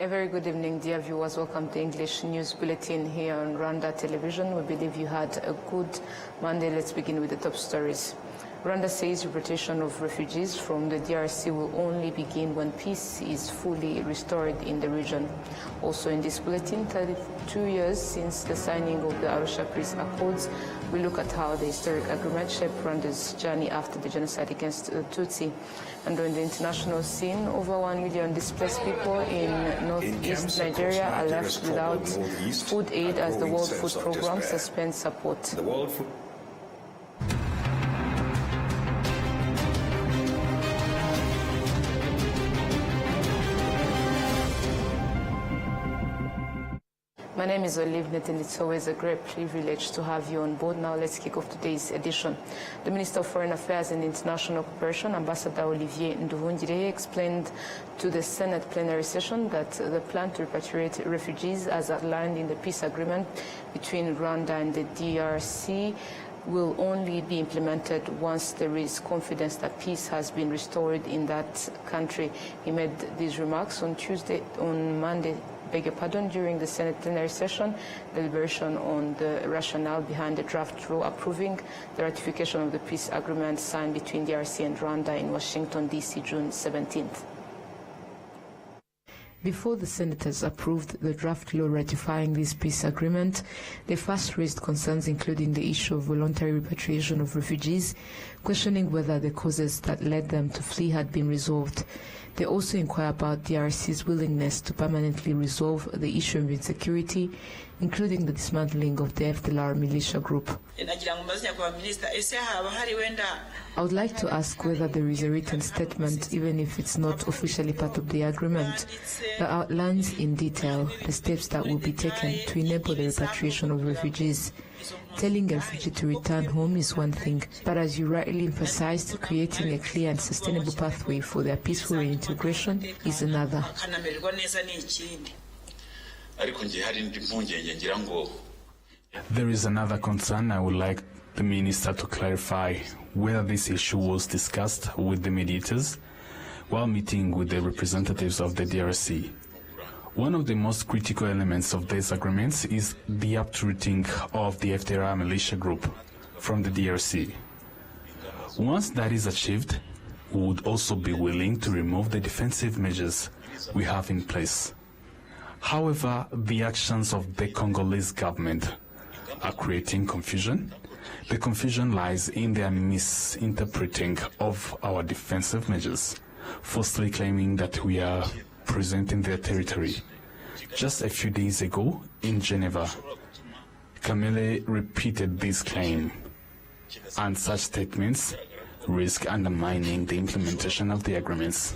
A very good evening, dear viewers. Welcome to English News Bulletin here on Rwanda Television. We believe you had a good Monday. Let's begin with the top stories. Rwanda says repatriation of refugees from the DRC will only begin when peace is fully restored in the region. Also in this bulletin, 32 years since the signing of the Arusha Peace Accords, we look at how the historic agreement shaped Rwanda's journey after the genocide against the Tutsi. And on the international scene, over 1 million displaced people in northeast Nigeria are left without food aid as the World Food Programme suspends support. My name is Olivnet, and it's always a great privilege to have you on board. Now let's kick off today's edition. The Minister of Foreign Affairs and International Cooperation, Ambassador Olivier Nduhungirehe, explained to the Senate plenary session that the plan to repatriate refugees as outlined in the peace agreement between Rwanda and the DRC will only be implemented once there is confidence that peace has been restored in that country. He made these remarks on Monday, during the Senate plenary session, deliberation on the rationale behind the draft law approving the ratification of the peace agreement signed between DRC and Rwanda in Washington, D.C., June 17th. Before the senators approved the draft law ratifying this peace agreement, they first raised concerns including the issue of voluntary repatriation of refugees, questioning whether the causes that led them to flee had been resolved. They also inquire about DRC's willingness to permanently resolve the issue of insecurity, including the dismantling of the FDLR militia group. I would like to ask whether there is a written statement, even if it's not officially part of the agreement, that outlines in detail the steps that will be taken to enable the repatriation of refugees. Telling a refugee to return home is one thing, but as you rightly emphasized, creating a clear and sustainable pathway for their peaceful reintegration is another. There is another concern. I would like the Minister to clarify whether this issue was discussed with the mediators while meeting with the representatives of the DRC. One of the most critical elements of these agreements is the uprooting of the FDLR militia group from the DRC. Once that is achieved, we would also be willing to remove the defensive measures we have in place. However, the actions of the Congolese government are creating confusion. The confusion lies in their misinterpreting of our defensive measures, falsely claiming that we are present in their territory. Just a few days ago, in Geneva, Kamele repeated this claim, and such statements risk undermining the implementation of the agreements.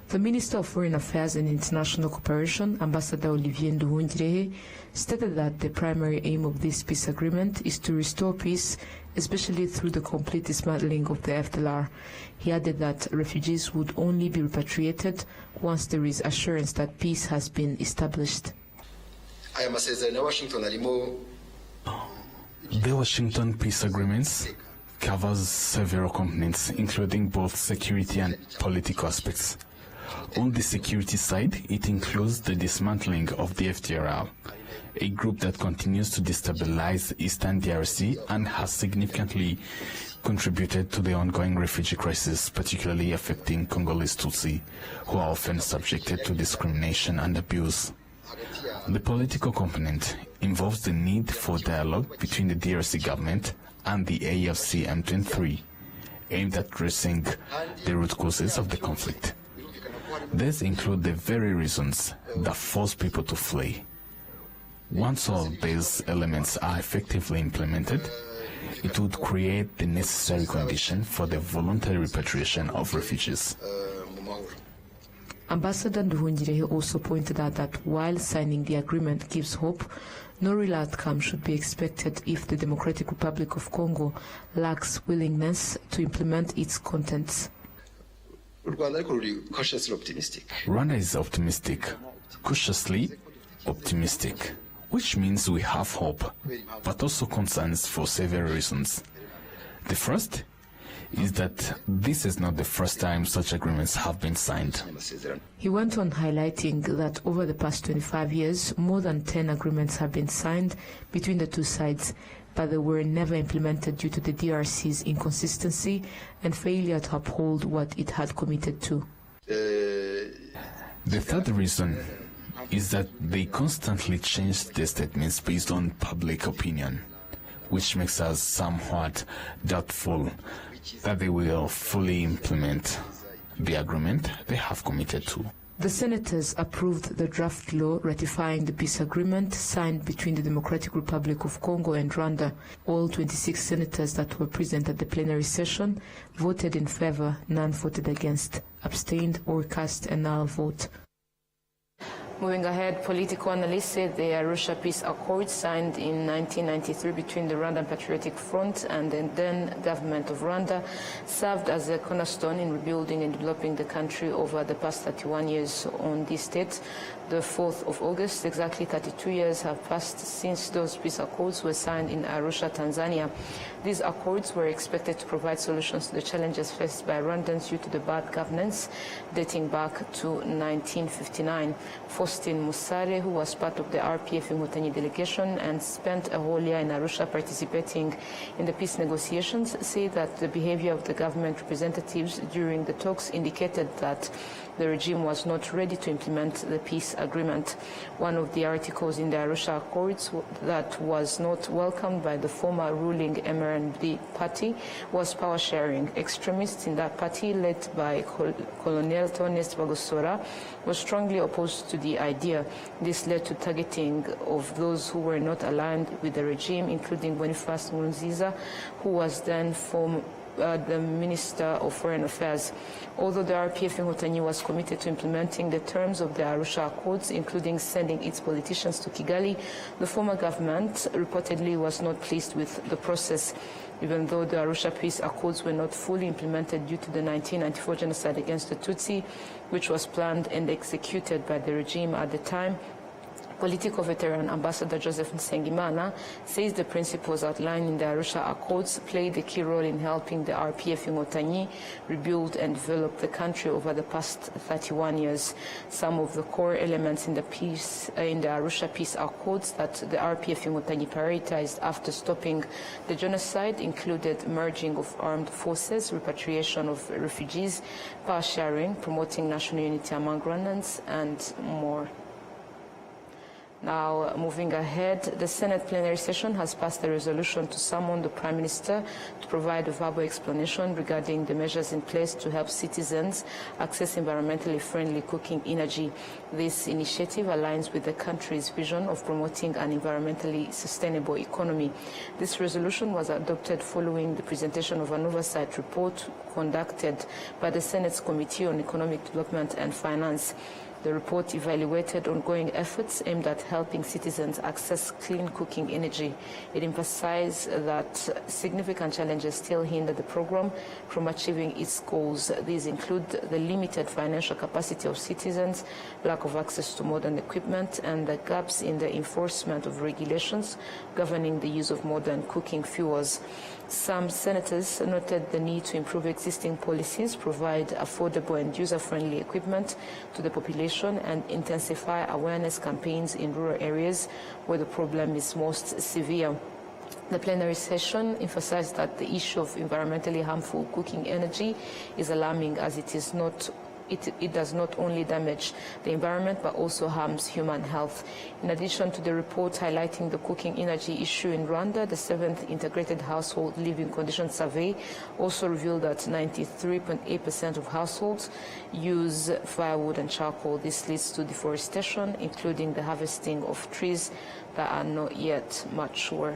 The Minister of Foreign Affairs and International Cooperation, Ambassador Olivier Nduhungirehe, stated that the primary aim of this peace agreement is to restore peace, especially through the complete dismantling of the FDLR. He added that refugees would only be repatriated once there is assurance that peace has been established. The Washington Peace Agreements covers several components, including both security and political aspects. On the security side, it includes the dismantling of the FDLR, a group that continues to destabilize eastern DRC and has significantly contributed to the ongoing refugee crisis, particularly affecting Congolese Tutsi, who are often subjected to discrimination and abuse. The political component involves the need for dialogue between the DRC government and the AFC M23, aimed at addressing the root causes of the conflict. These include the very reasons that force people to flee. Once all these elements are effectively implemented, it would create the necessary condition for the voluntary repatriation of refugees. Ambassador Nduhungirehe also pointed out that while signing the agreement gives hope, no real outcome should be expected if the Democratic Republic of Congo lacks willingness to implement its contents. Rwanda is optimistic, cautiously optimistic, which means we have hope, but also concerns for several reasons. The first is that this is not the first time such agreements have been signed. He went on highlighting that over the past 25 years, more than 10 agreements have been signed between the two sides, but they were never implemented due to the DRC's inconsistency and failure to uphold what it had committed to. The third reason is that they constantly change their statements based on public opinion, which makes us somewhat doubtful that they will fully implement the agreement they have committed to. The senators approved the draft law ratifying the peace agreement signed between the Democratic Republic of Congo and Rwanda. All 26 senators that were present at the plenary session voted in favor, none voted against, abstained, or cast a null vote. Moving ahead, political analysts say the Arusha Peace Accord signed in 1993 between the Rwandan Patriotic Front and the then government of Rwanda served as a cornerstone in rebuilding and developing the country over the past 31 years on this date. The 4th of August, exactly 32 years have passed since those peace accords were signed in Arusha, Tanzania. These accords were expected to provide solutions to the challenges faced by Rwandans due to the bad governance dating back to 1959. Faustin Musare, who was part of the RPF Inkotanyi delegation and spent a whole year in Arusha participating in the peace negotiations, said that the behavior of the government representatives during the talks indicated that the regime was not ready to implement the peace agreement. One of the articles in the Arusha Accords that was not welcomed by the former ruling MRND party was power sharing. Extremists in that party, led by Colonel Tonest Bagosora, were strongly opposed to the idea. This led to targeting of those who were not aligned with the regime, including Boniface Nkurunziza, who was then the Minister of Foreign Affairs. Although the RPF Inkotanyi was committed to implementing the terms of the Arusha Accords, including sending its politicians to Kigali, the former government reportedly was not pleased with the process. Even though the Arusha Peace Accords were not fully implemented due to the 1994 genocide against the Tutsi, which was planned and executed by the regime at the time, political veteran Ambassador Joseph Nsengimana says the principles outlined in the Arusha Accords played a key role in helping the RPF Inkotanyi rebuild and develop the country over the past 31 years. Some of the core elements in the Arusha Peace Accords that the RPF Inkotanyi prioritized after stopping the genocide included merging of armed forces, repatriation of refugees, power sharing, promoting national unity among Rwandans, and more. Now, moving ahead, the Senate plenary session has passed a resolution to summon the Prime Minister to provide a verbal explanation regarding the measures in place to help citizens access environmentally friendly cooking energy. This initiative aligns with the country's vision of promoting an environmentally sustainable economy. This resolution was adopted following the presentation of an oversight report conducted by the Senate's Committee on Economic Development and Finance. The report evaluated ongoing efforts aimed at helping citizens access clean cooking energy. It emphasized that significant challenges still hinder the program from achieving its goals. These include the limited financial capacity of citizens, lack of access to modern equipment, and the gaps in the enforcement of regulations governing the use of modern cooking fuels. Some senators noted the need to improve existing policies, provide affordable and user-friendly equipment to the population, and intensify awareness campaigns in rural areas where the problem is most severe. The plenary session emphasized that the issue of environmentally harmful cooking energy is alarming, as it does not only damage the environment but also harms human health. In addition to the report highlighting the cooking energy issue in Rwanda, the 7th Integrated Household Living Conditions Survey also revealed that 93.8% of households use firewood and charcoal. This leads to deforestation, including the harvesting of trees that are not yet mature.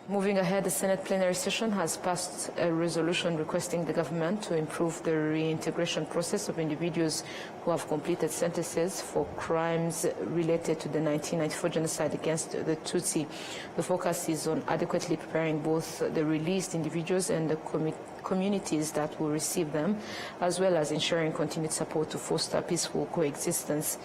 Moving ahead, the Senate plenary session has passed a resolution requesting the government to improve the reintegration process of individuals who have completed sentences for crimes related to the 1994 genocide against the Tutsi. The focus is on adequately preparing both the released individuals and the communities that will receive them, as well as ensuring continued support to foster peaceful coexistence.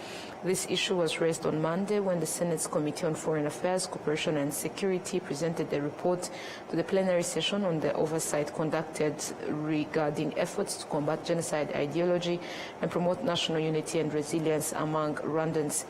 This issue was raised on Monday when the Senate's Committee on Foreign Affairs, Cooperation and Security presented a report to the plenary session on the oversight conducted regarding efforts to combat genocide ideology and promote national unity and resilience among Rwandans.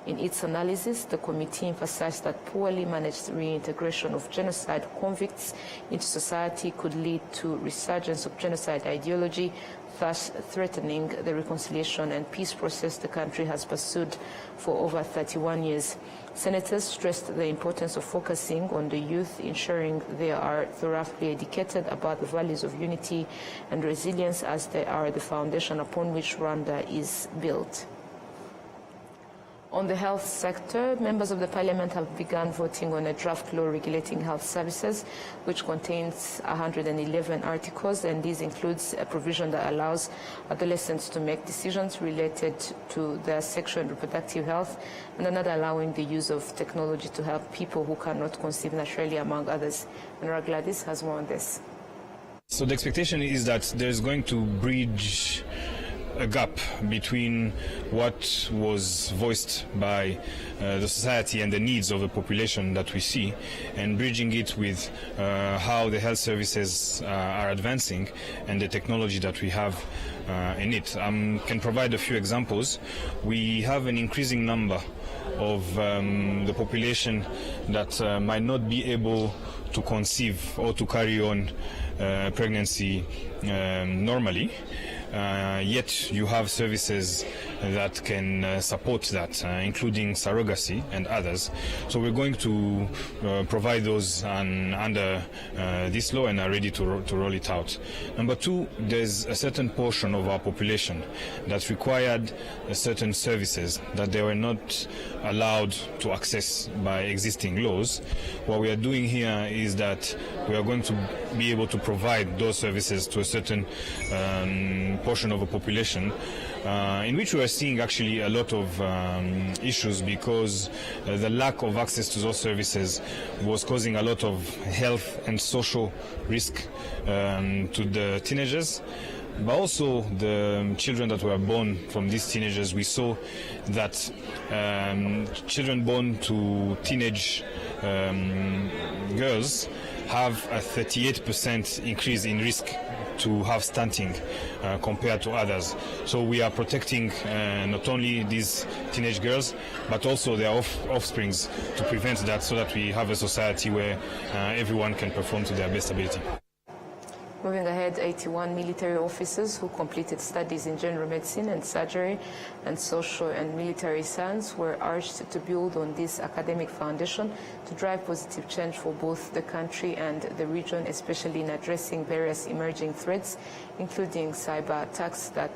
In its analysis, the committee emphasized that poorly managed reintegration of genocide convicts into society could lead to resurgence of genocide ideology, thus threatening the reconciliation and peace process the country has pursued for over 31 years. Senators stressed the importance of focusing on the youth, ensuring they are thoroughly educated about the values of unity and resilience, as they are the foundation upon which Rwanda is built. On the health sector, members of the parliament have begun voting on a draft law regulating health services, which contains 111 articles, and this includes a provision that allows adolescents to make decisions related to their sexual and reproductive health, and another allowing the use of technology to help people who cannot conceive naturally, among others. And Gladys has more on this. So the expectation is that there's going to bridge a gap between what was voiced by the society and the needs of the population that we see, and bridging it with how the health services are advancing and the technology that we have in it. I can provide a few examples. We have an increasing number of the population that might not be able to conceive or to carry on pregnancy normally. Yet you have services that can support that, including surrogacy and others. So we're going to provide those under this law and are ready to roll it out. Number two, there's a certain portion of our population that required certain services that they were not allowed to access by existing laws. What we are doing here is that we are going to be able to provide those services to a certain portion of the population, in which we are seeing actually a lot of issues, because the lack of access to those services was causing a lot of health and social risk to the teenagers. But also the children that were born from these teenagers, we saw that children born to teenage girls have a 38% increase in risk to have stunting compared to others. So we are protecting not only these teenage girls, but also their offsprings to prevent that, so that we have a society where everyone can perform to their best ability. Moving ahead, 81 military officers who completed studies in general medicine and surgery and social and military science were urged to build on this academic foundation to drive positive change for both the country and the region, especially in addressing various emerging threats, including cyber attacks that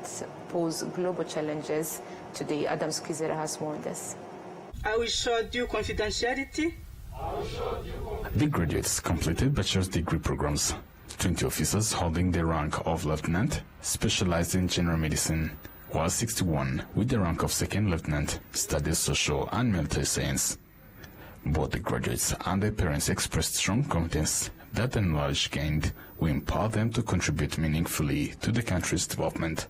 pose global challenges today. Adam Skizera has more on this. I will show due confidentiality. The graduates completed bachelor's degree programs. 20 officers holding the rank of lieutenant specialized in general medicine, while 61 with the rank of second lieutenant studied social and military science. Both the graduates and their parents expressed strong confidence that the knowledge gained will empower them to contribute meaningfully to the country's development.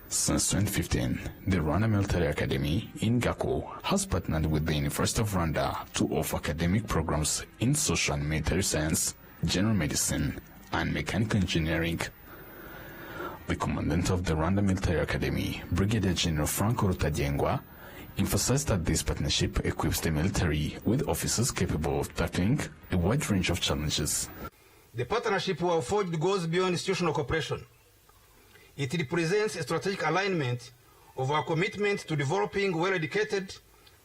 Since 2015, the Rwanda Military Academy in Gako has partnered with the University of Rwanda to offer academic programs in social and military science, general medicine, and mechanical engineering. The commandant of the Rwanda Military Academy, Brigadier General Franco Rutagengwa, emphasized that this partnership equips the military with officers capable of tackling a wide range of challenges. The partnership we have forged goes beyond institutional cooperation. It represents a strategic alignment of our commitment to developing well-educated,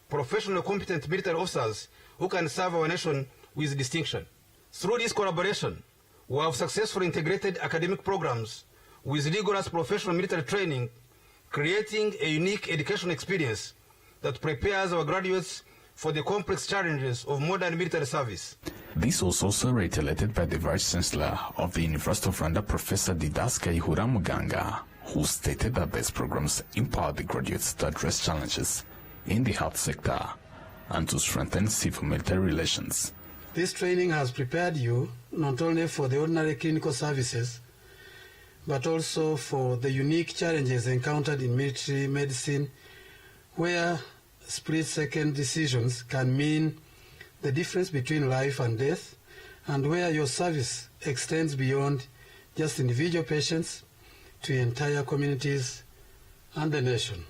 professionally competent military officers who can serve our nation with distinction. Through this collaboration, we have successfully integrated academic programs with rigorous professional military training, creating a unique education experience that prepares our graduates for the complex challenges of modern military service. This was also reiterated by the Vice Chancellor of the University of Rwanda, Professor Didas Kayihura Muganga, who stated that these programs empower the graduates to address challenges in the health sector and to strengthen civil-military relations. This training has prepared you not only for the ordinary clinical services, but also for the unique challenges encountered in military medicine, where split-second decisions can mean the difference between life and death, and where your service extends beyond just individual patients to entire communities and the nation.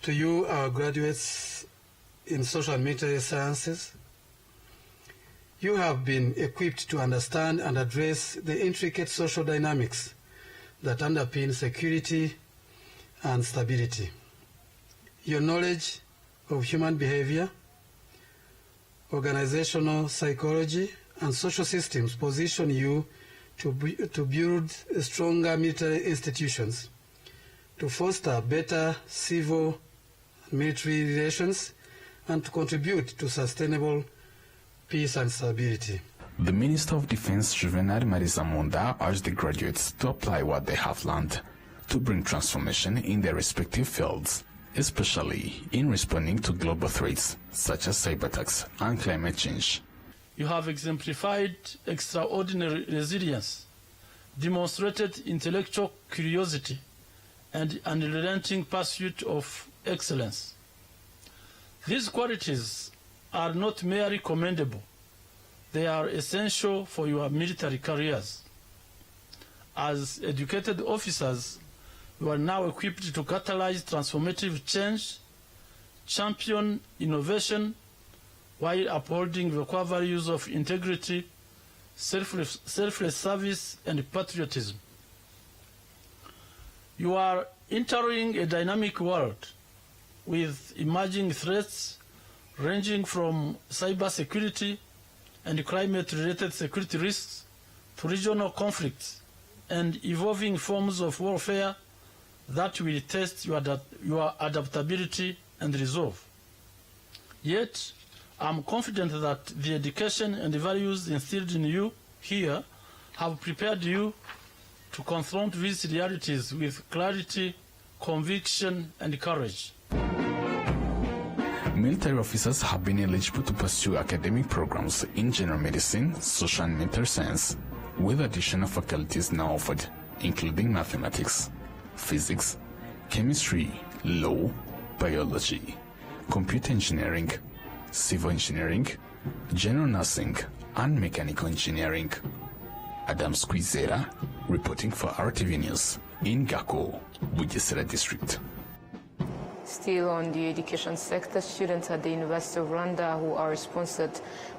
To you, our graduates in social and military sciences, you have been equipped to understand and address the intricate social dynamics that underpin security and stability. Your knowledge of human behavior, organizational psychology, and social systems position you to build stronger military institutions, to foster better civil and military relations, and to contribute to sustainable peace and stability. The Minister of Defense, Juvenal Marizamunda, urged the graduates to apply what they have learned to bring transformation in their respective fields, especially in responding to global threats such as cyber attacks and climate change. You have exemplified extraordinary resilience, demonstrated intellectual curiosity, and unrelenting pursuit of excellence. These qualities are not merely commendable, they are essential for your military careers. As educated officers, you are now equipped to catalyze transformative change, champion innovation, while upholding the core values of integrity, selfless service, and patriotism. You are entering a dynamic world with emerging threats ranging from cybersecurity and climate-related security risks to regional conflicts and evolving forms of warfare that will test your adaptability and resolve. Yet, I'm confident that the education and the values instilled in you here have prepared you to confront these realities with clarity, conviction, and courage. Military officers have been eligible to pursue academic programs in general medicine, social and military science, with additional faculties now offered, including mathematics, physics, chemistry, law, biology, computer engineering, civil engineering, general nursing, and mechanical engineering. Adam Squizera, reporting for RTV News in Gako, Bugesera District. Still on the education sector, students at the University of Rwanda who are sponsored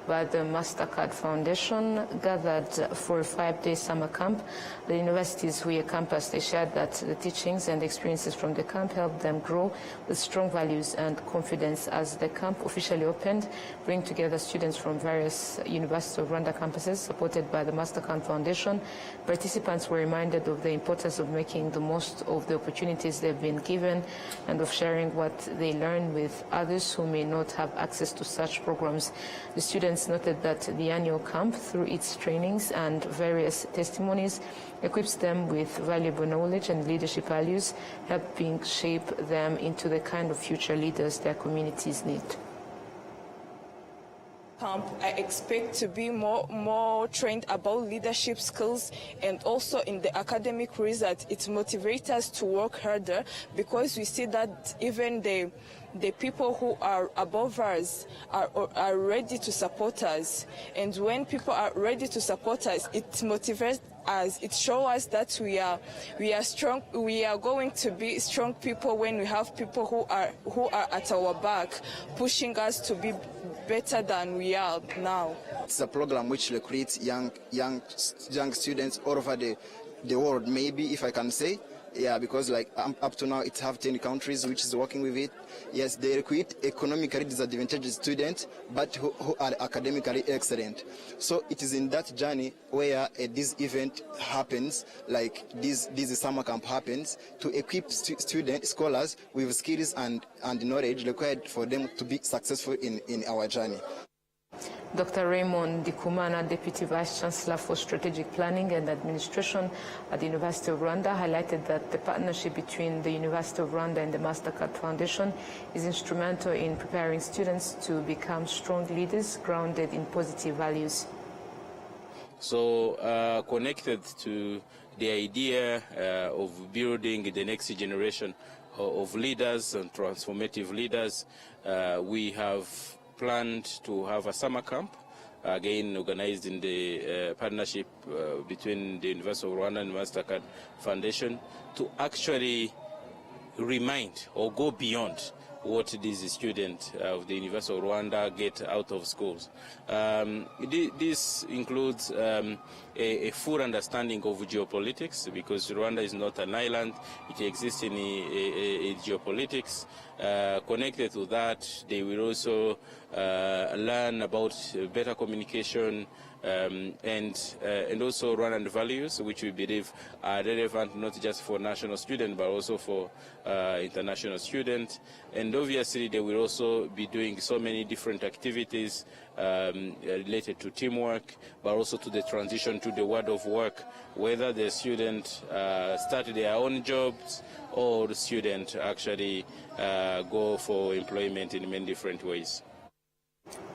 by the MasterCard Foundation gathered for a 5-day summer camp. The university's Huye campus, they shared that the teachings and experiences from the camp helped them grow with strong values and confidence. As the camp officially opened, bring together students from various University of Rwanda campuses supported by the MasterCard Foundation. Participants were reminded of the importance of making the most of the opportunities they've been given and of sharing what they learn with others who may not have access to such programs. The students noted that the annual camp, through its trainings and various testimonies, equips them with valuable knowledge and leadership values, helping shape them into the kind of future leaders their communities need. Camp, I expect to be more trained about leadership skills, and also in the academic result, it motivates us to work harder, because we see that even the people who are above us are ready to support us. And when people are ready to support us, it motivates us. It shows us that we are strong. We are going to be strong people when we have people who are at our back, pushing us to be better than we are now. It's a program which recruits young students all over the world, maybe, if I can say. Yeah, because like up to now, it have 10 countries which is working with it. Yes, they recruit economically disadvantaged students, but who are academically excellent. So it is in that journey where this event happens, like this summer camp happens, to equip scholars with skills and knowledge required for them to be successful in our journey. Dr. Raymond Dikumana, Deputy Vice Chancellor for Strategic Planning and Administration at the University of Rwanda, highlighted that the partnership between the University of Rwanda and the MasterCard Foundation is instrumental in preparing students to become strong leaders grounded in positive values. So connected to the idea of building the next generation of leaders and transformative leaders, we have planned to have a summer camp, again organized in the partnership between the University of Rwanda and MasterCard Foundation, to actually remind or go beyond what these students of the University of Rwanda get out of schools. This includes a full understanding of geopolitics, because Rwanda is not an island. It exists in a geopolitics. Connected to that, they will also learn about better communication and also Rwandan values, which we believe are relevant not just for national students but also for international students. And obviously they will also be doing so many different activities related to teamwork, but also to the transition to the world of work, whether the students start their own jobs or the students actually go for employment in many different ways.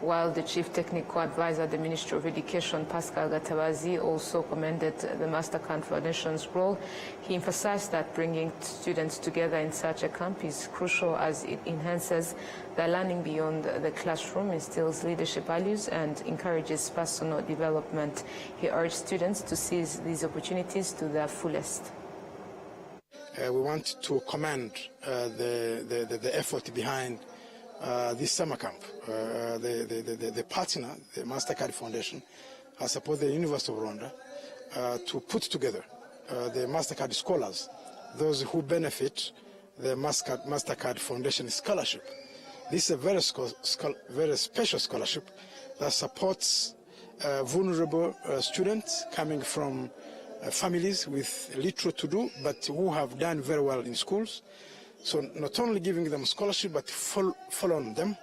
While the Chief Technical Advisor at the Ministry of Education, Pascal Gatabazi, also commended the MasterCard Foundation's role, he emphasized that bringing students together in such a camp is crucial as it enhances their learning beyond the classroom, instills leadership values, and encourages personal development. He urged students to seize these opportunities to their fullest. We want to commend the effort behind this summer camp. The partner, the MasterCard Foundation, has supported the University of Rwanda to put together the MasterCard scholars, those who benefit the MasterCard Foundation scholarship. This is a very special scholarship that supports vulnerable students coming from families with little to do, but who have done very well in schools. So not only giving them scholarship, but follow them,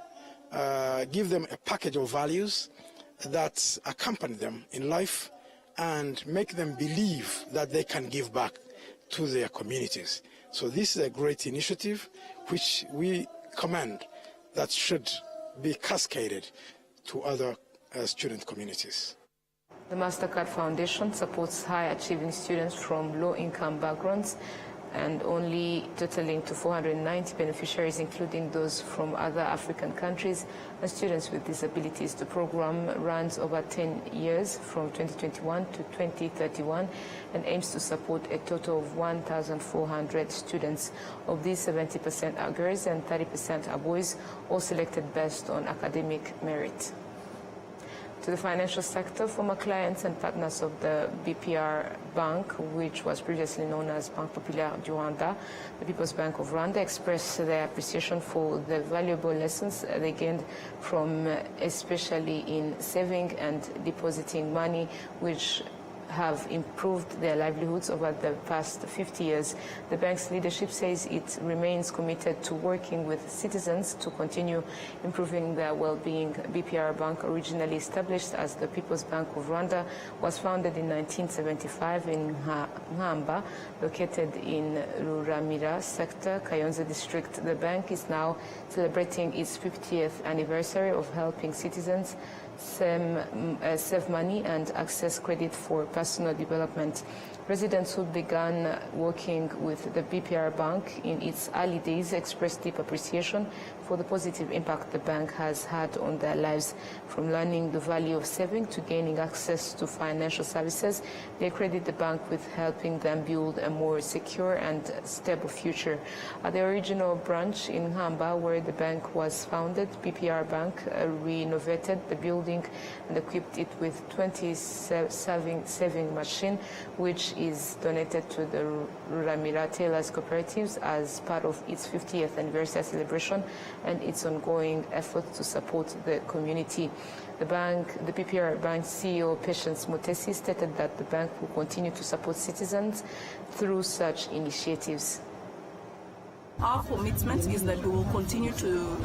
give them a package of values that accompany them in life and make them believe that they can give back to their communities. So this is a great initiative which we commend, that should be cascaded to other student communities. The MasterCard Foundation supports high-achieving students from low-income backgrounds, and only totaling to 490 beneficiaries, including those from other African countries and students with disabilities. The program runs over 10 years from 2021 to 2031 and aims to support a total of 1,400 students. Of these, 70% are girls and 30% are boys, all selected based on academic merit. To the financial sector, former clients and partners of the BPR Bank, which was previously known as Banque Populaire du Rwanda, the People's Bank of Rwanda, expressed their appreciation for the valuable lessons they gained from, especially in saving and depositing money, which have improved their livelihoods over the past 50 years. The bank's leadership says it remains committed to working with citizens to continue improving their well-being. BPR Bank, originally established as the People's Bank of Rwanda, was founded in 1975 in Nhamba, located in Ruramira sector, Kayonza district. The bank is now celebrating its 50th anniversary of helping citizens save money and access credit for personal development. Residents who began working with the BPR Bank in its early days expressed deep appreciation for the positive impact the bank has had on their lives. From learning the value of saving to gaining access to financial services, they credit the bank with helping them build a more secure and stable future. At the original branch in Nhamba, where the bank was founded, BPR Bank renovated the building and equipped it with 20 saving machine, which is donated to the Ruramira Tailors Cooperatives as part of its 50th anniversary celebration and its ongoing effort to support the community. The BPR Bank CEO Patience Mutesi stated that the bank will continue to support citizens through such initiatives. Our commitment is that we will continue to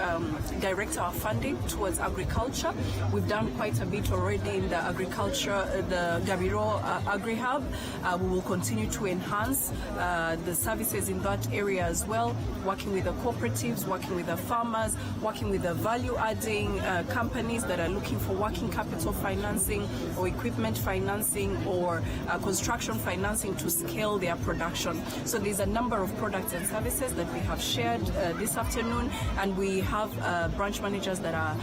direct our funding towards agriculture. We've done quite a bit already in the agriculture, the Gabiro Agri-Hub. We will continue to enhance the services in that area as well, working with the cooperatives, working with the farmers, working with the value-adding companies that are looking for working capital financing or equipment financing or construction financing to scale their production. So there's a number of products and services that we have shared this afternoon, and we have branch managers that are,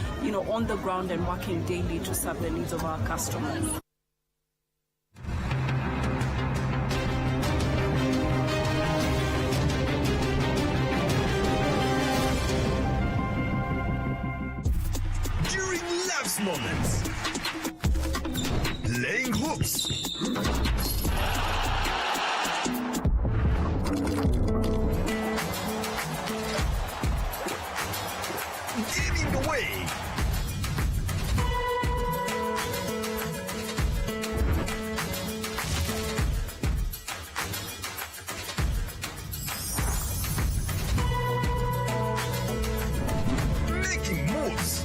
on the ground and working daily to serve the needs of our customers. During love's moments, laying hooks, getting away, making moves,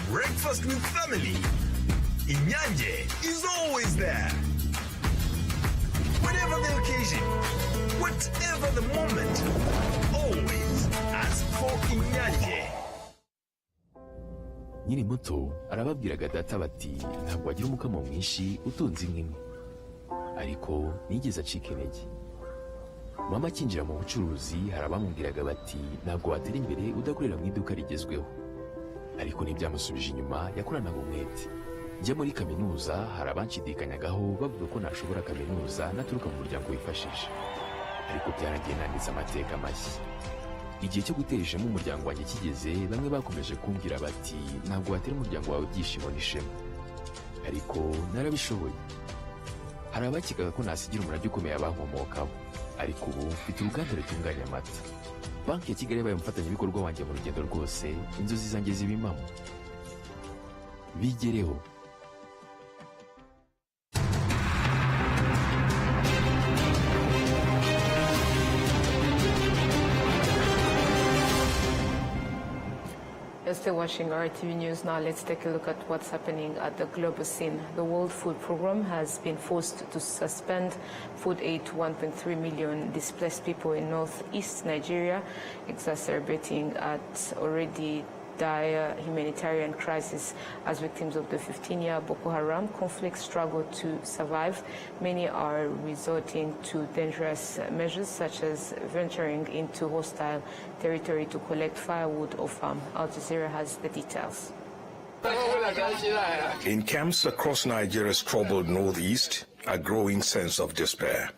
breakfast with family. Inyanje is always there. Whatever the occasion, whatever the moment, always ask for Inyanje. Nyiri muto arababwiraga data bati ntabwo wagira umukamo mwinshi utunze inka imwe, ariko nigeze acika intege. Mama akinjira mu bucuruzi hari abamubwiraga bati ntabwo watera imbere udakorera mu iduka rigezweho, ariko ntibyamusubije inyuma, yakoranaga umwete. Njya muri kaminuza hari abanshidikanyagaho bavuga ko nashobora kaminuza naturuka mu muryango wifashije, ariko byarangiye nanditse amateka mashya. Igihe cyo gutera ishema umuryango wanjye kigeze, bamwe bakomeje kumbwira bati ntabwo watera umuryango wawe ibyishimo n'ishema, ariko narabishoboye. Hari abakekaga ko nasigira umurage ukomeye abankomokaho, ariko ubu mfite uruganda rutunganya amata. Banki ya Kigali yabaye umufatanyabikorwa wanjye mu rugendo rwose, inzozi zanjye ziba impamo. Bigereho. You're still watching RTV News. Now let's take a look at what's happening at the global scene. The World Food Programme has been forced to suspend food aid to 1.3 million displaced people in northeast Nigeria, exacerbating at already dire humanitarian crisis as victims of the 15-year Boko Haram conflict struggle to survive. Many are resorting to dangerous measures such as venturing into hostile territory to collect firewood or farm. Al Jazeera has the details. In camps across Nigeria's troubled northeast, a growing sense of despair.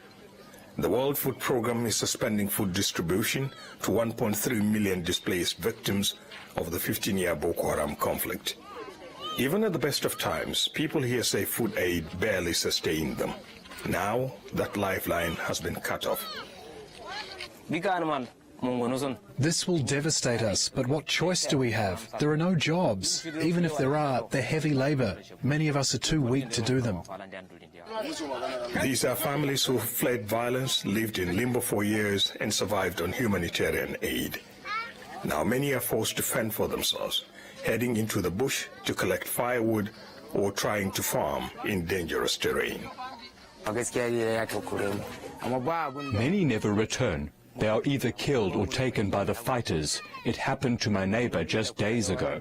The World Food Programme is suspending food distribution to 1.3 million displaced victims of the 15-year Boko Haram conflict. Even at the best of times, people here say food aid barely sustained them. Now, that lifeline has been cut off. This will devastate us, but what choice do we have? There are no jobs. Even if there are, they're heavy labor. Many of us are too weak to do them. These are families who fled violence, lived in limbo for years, and survived on humanitarian aid. Now many are forced to fend for themselves, heading into the bush to collect firewood or trying to farm in dangerous terrain. Many never return. They are either killed or taken by the fighters. It happened to my neighbor just days ago.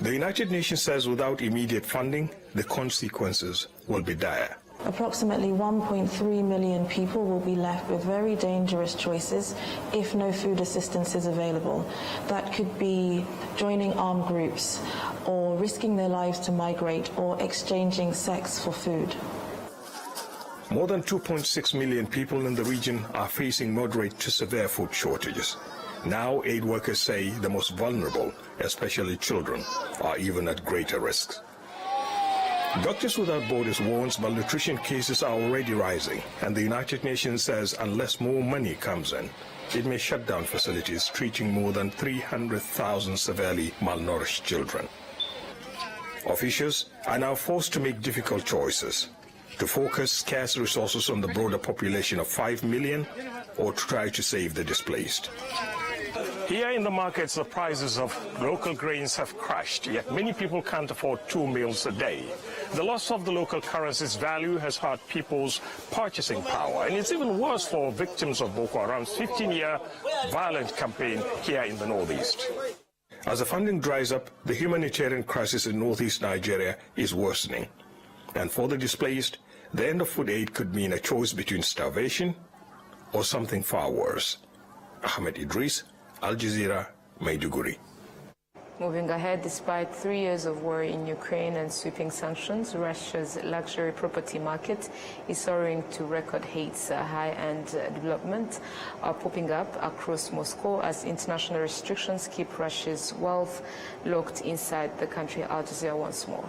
The United Nations says without immediate funding, the consequences will be dire. Approximately 1.3 million people will be left with very dangerous choices if no food assistance is available. That could be joining armed groups, or risking their lives to migrate, or exchanging sex for food. More than 2.6 million people in the region are facing moderate to severe food shortages. Now aid workers say the most vulnerable, especially children, are even at greater risk. Doctors Without Borders warns malnutrition cases are already rising, and the United Nations says unless more money comes in, it may shut down facilities treating more than 300,000 severely malnourished children. Officials are now forced to make difficult choices, to focus scarce resources on the broader population of 5 million or to try to save the displaced. Here in the markets, the prices of local grains have crashed, yet many people can't afford 2 meals a day. The loss of the local currency's value has hurt people's purchasing power, and it's even worse for victims of Boko Haram's 15-year violent campaign here in the northeast. As the funding dries up, the humanitarian crisis in northeast Nigeria is worsening. And for the displaced, the end of food aid could mean a choice between starvation or something far worse. Ahmed Idris, Al Jazeera, Maiduguri. Moving ahead, despite 3 years of war in Ukraine and sweeping sanctions, Russia's luxury property market is soaring to record heights. High-end development are popping up across Moscow as international restrictions keep Russia's wealth locked inside the country. Al Jazeera once more.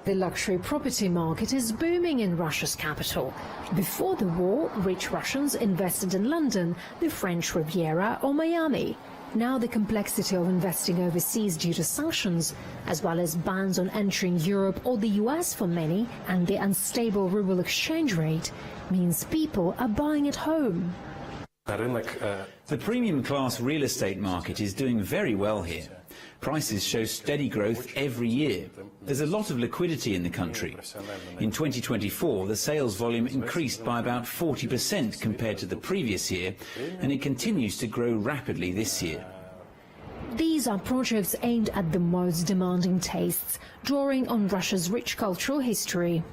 The luxury property market is booming in Russia's capital. Before the war, rich Russians invested in London, the French Riviera or Miami. Now the complexity of investing overseas due to sanctions, as well as bans on entering Europe or the US for many, and the unstable ruble exchange rate, means people are buying at home. The premium class real estate market is doing very well here. Prices show steady growth every year. There's a lot of liquidity in the country. In 2024, the sales volume increased by about 40% compared to the previous year, and it continues to grow rapidly this year. These are projects aimed at the most demanding tastes, drawing on Russia's rich cultural history.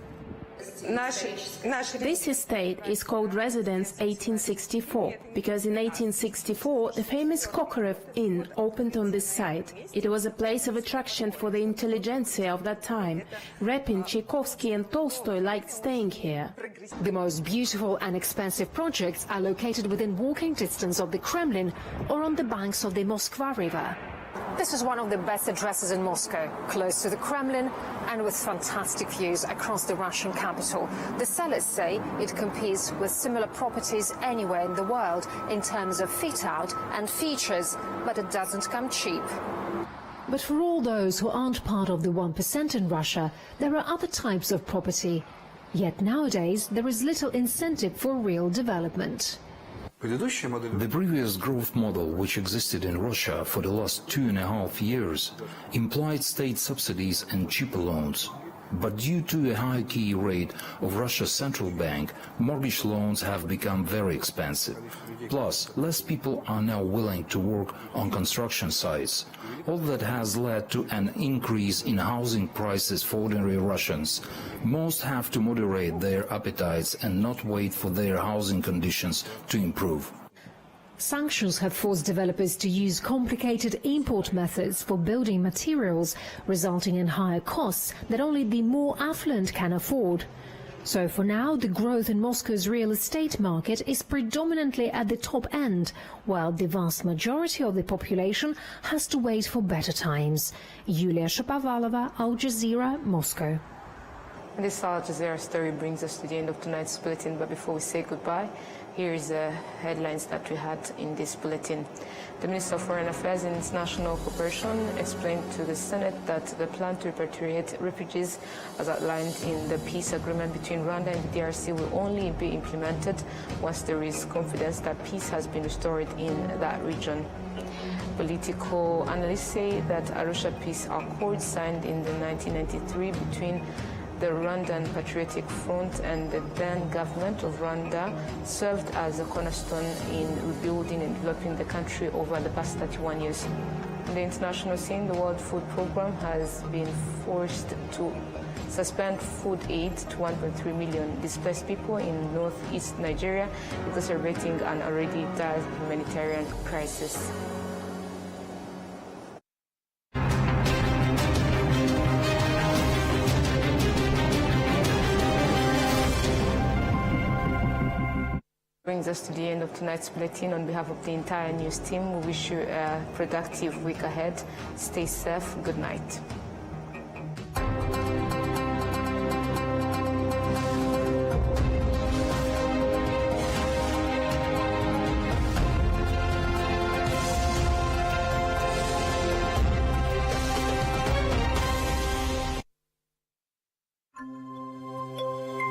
This estate is called Residence 1864 because in 1864 the famous Kokorev Inn opened on this site. It was a place of attraction for the intelligentsia of that time. Repin, Tchaikovsky and Tolstoy liked staying here. The most beautiful and expensive projects are located within walking distance of the Kremlin or on the banks of the Moskva River. This is one of the best addresses in Moscow, close to the Kremlin and with fantastic views across the Russian capital. The sellers say it competes with similar properties anywhere in the world in terms of fit-out and features, but it doesn't come cheap. But for all those who aren't part of the 1% in Russia, there are other types of property. Yet nowadays there is little incentive for real development. The previous growth model, which existed in Russia for the last 2.5 years, implied state subsidies and cheaper loans. But due to a high key rate of Russia's central bank, mortgage loans have become very expensive. Plus, less people are now willing to work on construction sites. All that has led to an increase in housing prices for ordinary Russians. Most have to moderate their appetites and not wait for their housing conditions to improve. Sanctions have forced developers to use complicated import methods for building materials, resulting in higher costs that only the more affluent can afford. So for now, the growth in Moscow's real estate market is predominantly at the top end, while the vast majority of the population has to wait for better times. Yulia Shapovalova, Al Jazeera, Moscow. This Al Jazeera story brings us to the end of tonight's bulletin, but before we say goodbye, here is the headlines that we had in this bulletin. The Minister of Foreign Affairs and International Cooperation explained to the Senate that the plan to repatriate refugees, as outlined in the peace agreement between Rwanda and the DRC, will only be implemented once there is confidence that peace has been restored in that region. Political analysts say that Arusha Peace Accord, signed in 1993 between the Rwandan Patriotic Front and the then government of Rwanda, served as a cornerstone in rebuilding and developing the country over the past 31 years. In the international scene, the World Food Programme has been forced to suspend food aid to 1.3 million displaced people in northeast Nigeria, exacerbating an already dire humanitarian crisis. Brings us to the end of tonight's bulletin. On behalf of the entire news team, we wish you a productive week ahead. Stay safe. Good night.